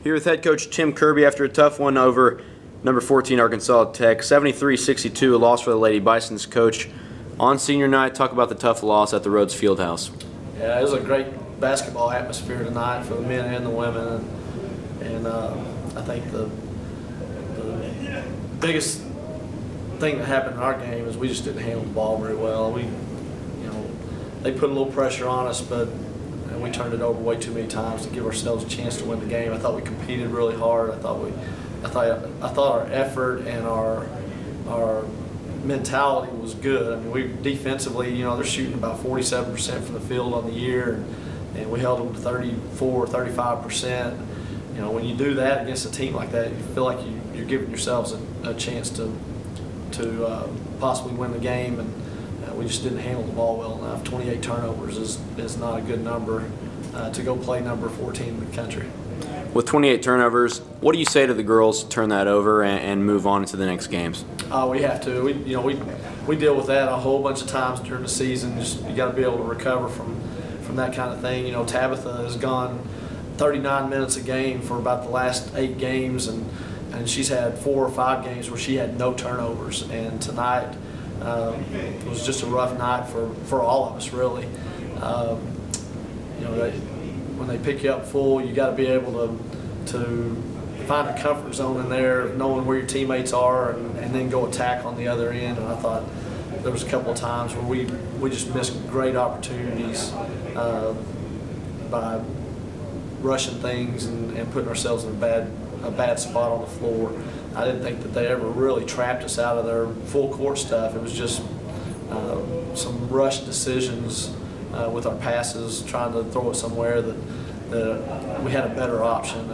Here with head coach Tim Kirby after a tough one over number 14 Arkansas Tech, 73-62, a loss for the Lady Bisons. Coach, on senior night, talk about the tough loss at the Rhodes Fieldhouse. Yeah, it was a great basketball atmosphere tonight for the men and the women, and I think the biggest thing that happened in our game is we just didn't handle the ball very well. They put a little pressure on us, but we turned it over way too many times to give ourselves a chance to win the game. I thought we competed really hard. I thought our effort and our mentality was good. I mean, we defensively, they're shooting about 47% from the field on the year, and we held them to 34, 35%. When you do that against a team like that, you feel like you're giving yourselves a chance to possibly win the game, and we just didn't handle the ball well enough. 28 turnovers is not a good number to go play number 14 in the country. With 28 turnovers, what do you say to the girls to turn that over and move on to the next games? We have to. We deal with that a whole bunch of times during the season. You got to be able to recover from that kind of thing. Tabitha has gone 39 minutes a game for about the last 8 games, and she's had 4 or 5 games where she had no turnovers. And tonight it was just a rough night for all of us, really. When they pick you up full, you got to be able to find a comfort zone in there, knowing where your teammates are, and then go attack on the other end. And I thought there was a couple of times where we just missed great opportunities by rushing things and putting ourselves in a bad spot on the floor. I didn't think that they ever really trapped us out of their full court stuff. It was just some rushed decisions with our passes, trying to throw it somewhere that we had a better option.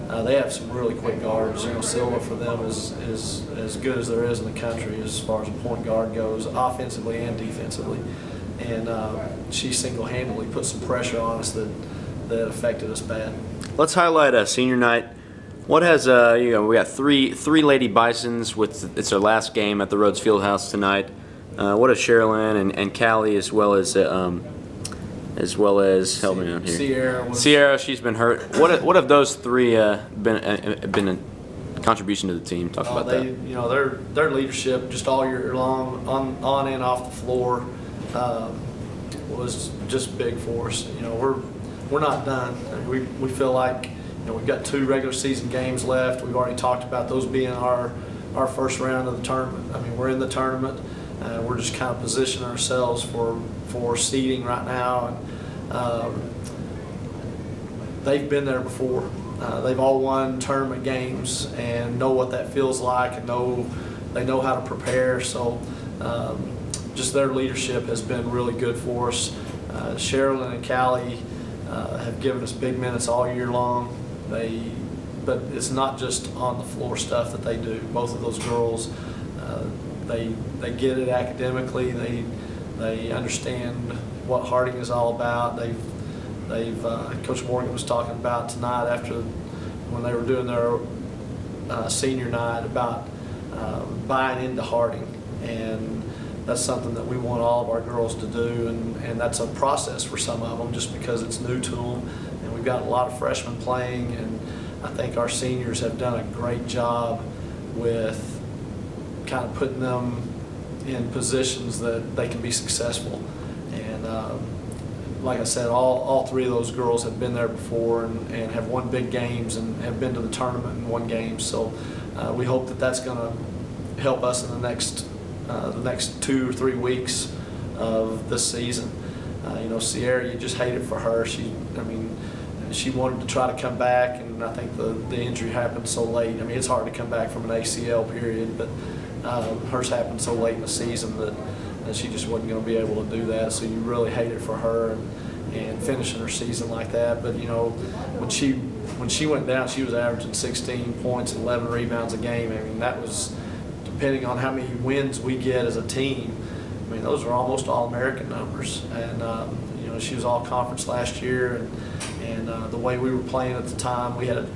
And they have some really quick guards. Silva for them is as good as there is in the country as far as a point guard goes, offensively and defensively. And she single-handedly put some pressure on us that affected us bad. Let's highlight senior night. What has we got three Lady Bisons it's their last game at the Rhodes Fieldhouse tonight. What has Sherilyn and Callie as well as help me out here. Sierra, she's been hurt. What have those three been a contribution to the team? Talk about that. Their leadership just all year long on and off the floor was just big for us. We're not done. We feel like we've got 2 regular season games left. We've already talked about those being our first round of the tournament. I mean, we're in the tournament. We're just kind of positioning ourselves for seeding right now. And they've been there before. They've all won tournament games and know what that feels like, and they know how to prepare. So just their leadership has been really good for us. Sherilyn and Callie have given us big minutes all year long. But it's not just on the floor stuff that they do. Both of those girls, they get it academically. They understand what Harding is all about. Coach Morgan was talking about tonight after when they were doing their senior night about buying into Harding, and that's something that we want all of our girls to do, and that's a process for some of them just because it's new to them. And we've got a lot of freshmen playing, and I think our seniors have done a great job with kind of putting them in positions that they can be successful. And like I said, all 3 of those girls have been there before and have won big games and have been to the tournament and won games. So we hope that that's going to help us in the next 2 or 3 weeks of this season. Sierra, you just hate it for her. She wanted to try to come back, and I think the injury happened so late. I mean, it's hard to come back from an ACL period, but hers happened so late in the season that she just wasn't going to be able to do that. So you really hate it for her and finishing her season like that. But when she went down, she was averaging 16 points and 11 rebounds a game. I mean, that was, depending on how many wins we get as a team, I mean, those are almost all-American numbers. And she was all-conference last year, and the way we were playing at the time, we had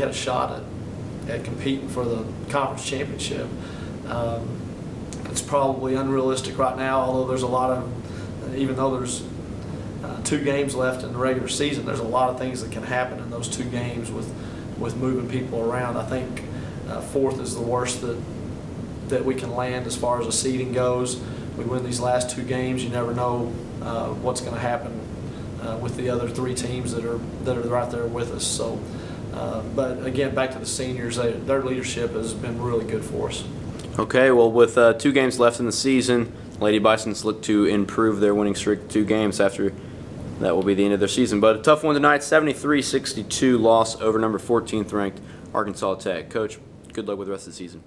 a shot at competing for the conference championship. It's probably unrealistic right now, although there's a lot of, even though there's 2 games left in the regular season, there's a lot of things that can happen in those 2 games with with moving people around. I think fourth is the worst that we can land as far as the seeding goes. We win these last 2 games, you never know what's going to happen with the other 3 teams that are right there with us. So, but again, back to the seniors, their leadership has been really good for us. Okay, well, with 2 games left in the season, Lady Bisons look to improve their winning streak to 2 games after that will be the end of their season. But a tough one tonight, 73-62 loss over number 14th ranked Arkansas Tech. Coach, good luck with the rest of the season.